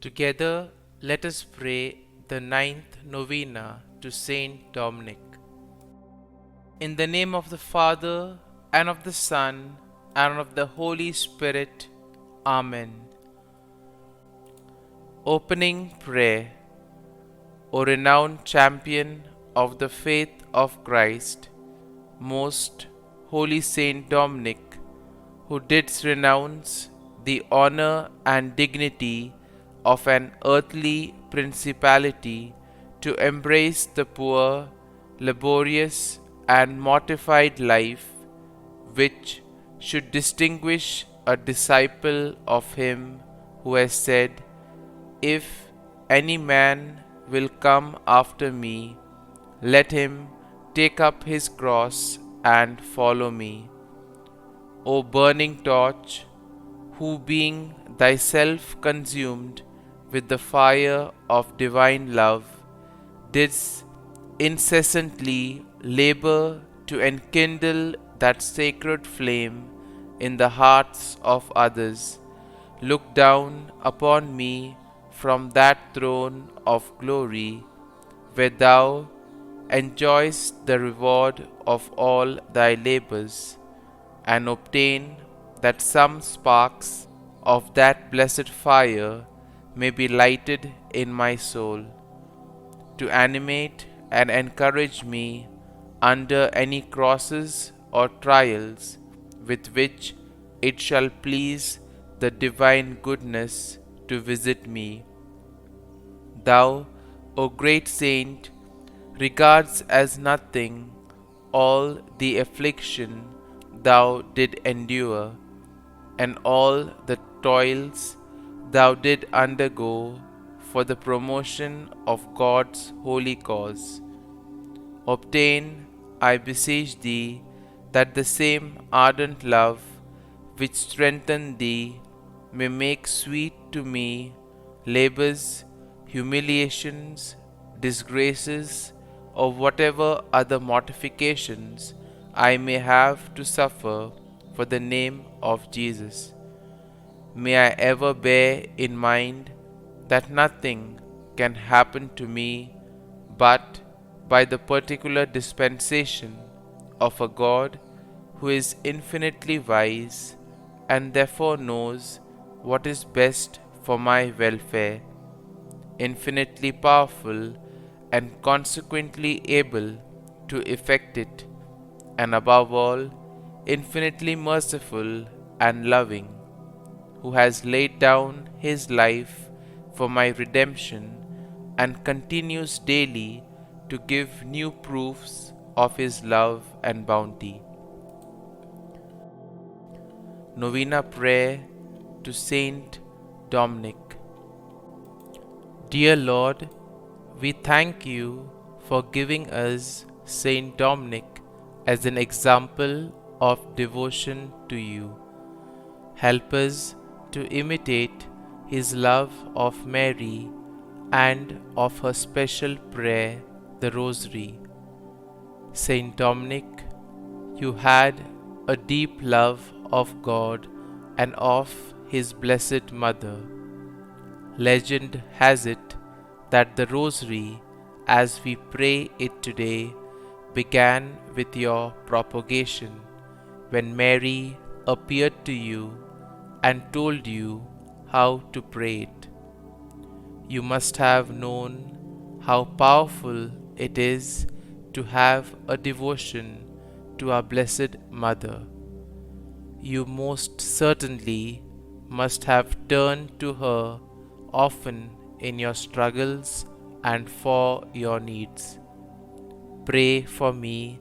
Together, let us pray the ninth novena to Saint Dominic. In the name of the Father, and of the Son, and of the Holy Spirit. Amen. Opening Prayer. O renowned champion of the faith of Christ, most holy Saint Dominic, who didst renounce the honor and dignity of an earthly principality to embrace the poor, laborious, and mortified life which should distinguish a disciple of him who has said, "If any man will come after me, let him take up his cross and follow me." O burning torch, who being thyself consumed with the fire of divine love, didst incessantly labor to enkindle that sacred flame in the hearts of others, look down upon me from that throne of glory, where thou enjoyest the reward of all thy labors, and obtain that some sparks of that blessed fire may be lighted in my soul, to animate and encourage me under any crosses or trials with which it shall please the divine goodness to visit me. Thou, O great saint, regards as nothing all the affliction thou did endure, and all the toils thou did undergo for the promotion of God's holy cause. Obtain, I beseech thee, that the same ardent love which strengthened thee may make sweet to me labors, humiliations, disgraces, or whatever other mortifications I may have to suffer for the name of Jesus. May I ever bear in mind that nothing can happen to me but by the particular dispensation of a God who is infinitely wise and therefore knows what is best for my welfare, infinitely powerful and consequently able to effect it, and above all, infinitely merciful and loving, who has laid down his life for my redemption and continues daily to give new proofs of his love and bounty. Novena Prayer to Saint Dominic. Dear Lord, we thank you for giving us Saint Dominic as an example of devotion to you. Help us to imitate his love of Mary and of her special prayer, the Rosary. Saint Dominic, you had a deep love of God and of his Blessed Mother. Legend has it that the Rosary, as we pray it today, began with your propagation, when Mary appeared to you and told you how to pray it. You must have known how powerful it is to have a devotion to our Blessed Mother. You most certainly must have turned to her often in your struggles and for your needs. Pray for me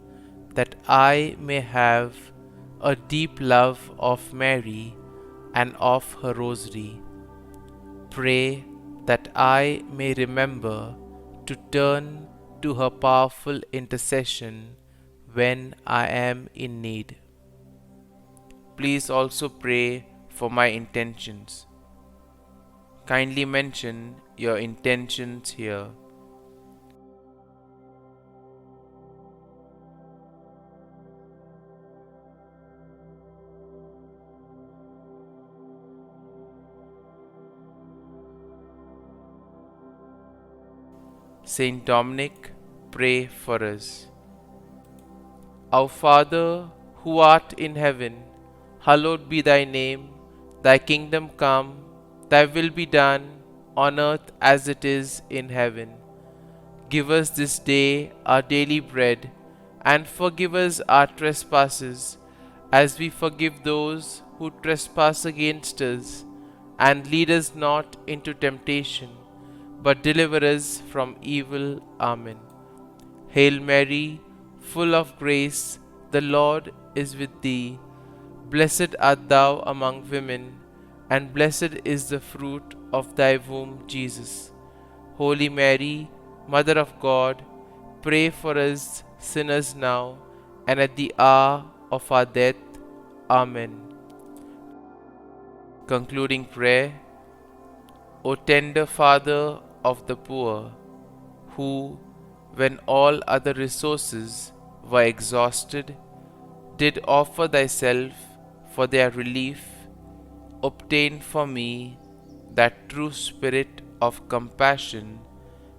that I may have a deep love of Mary and of her Rosary. Pray that I may remember to turn to her powerful intercession when I am in need. Please also pray for my intentions. Kindly mention your intentions here. St Dominic, pray for us. Our Father, who art in heaven, hallowed be thy name. Thy kingdom come, thy will be done, on earth as it is in heaven. Give us this day our daily bread, and forgive us our trespasses, as we forgive those who trespass against us. And lead us not into temptation, but deliver us from evil. Amen. Hail Mary, full of grace, the Lord is with thee. Blessed art thou among women, and blessed is the fruit of thy womb, Jesus. Holy Mary, Mother of God, pray for us sinners now and at the hour of our death. Amen. Concluding prayer. O tender Father of the poor, who, when all other resources were exhausted, did offer thyself for their relief, obtain for me that true spirit of compassion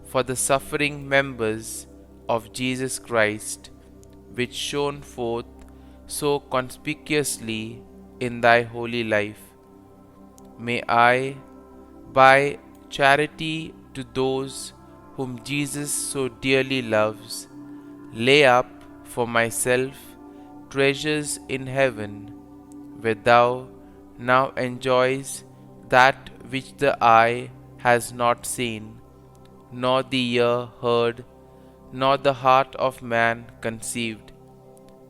for the suffering members of Jesus Christ, which shone forth so conspicuously in thy holy life. May I, by charity to those whom Jesus so dearly loves, lay up for myself treasures in heaven, where thou now enjoys that which the eye has not seen, nor the ear heard, nor the heart of man conceived,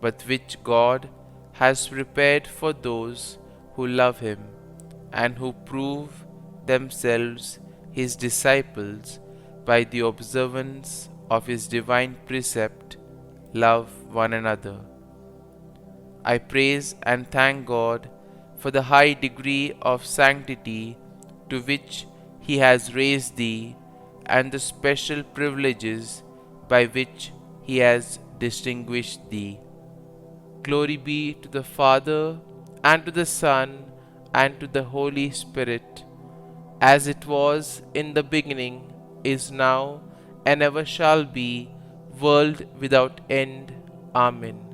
but which God has prepared for those who love him, and who prove themselves his disciples by the observance of his divine precept, love one another. I praise and thank God for the high degree of sanctity to which he has raised thee, and the special privileges by which he has distinguished thee. Glory be to the Father, and to the Son, and to the Holy Spirit, as it was in the beginning, is now, and ever shall be, world without end. Amen.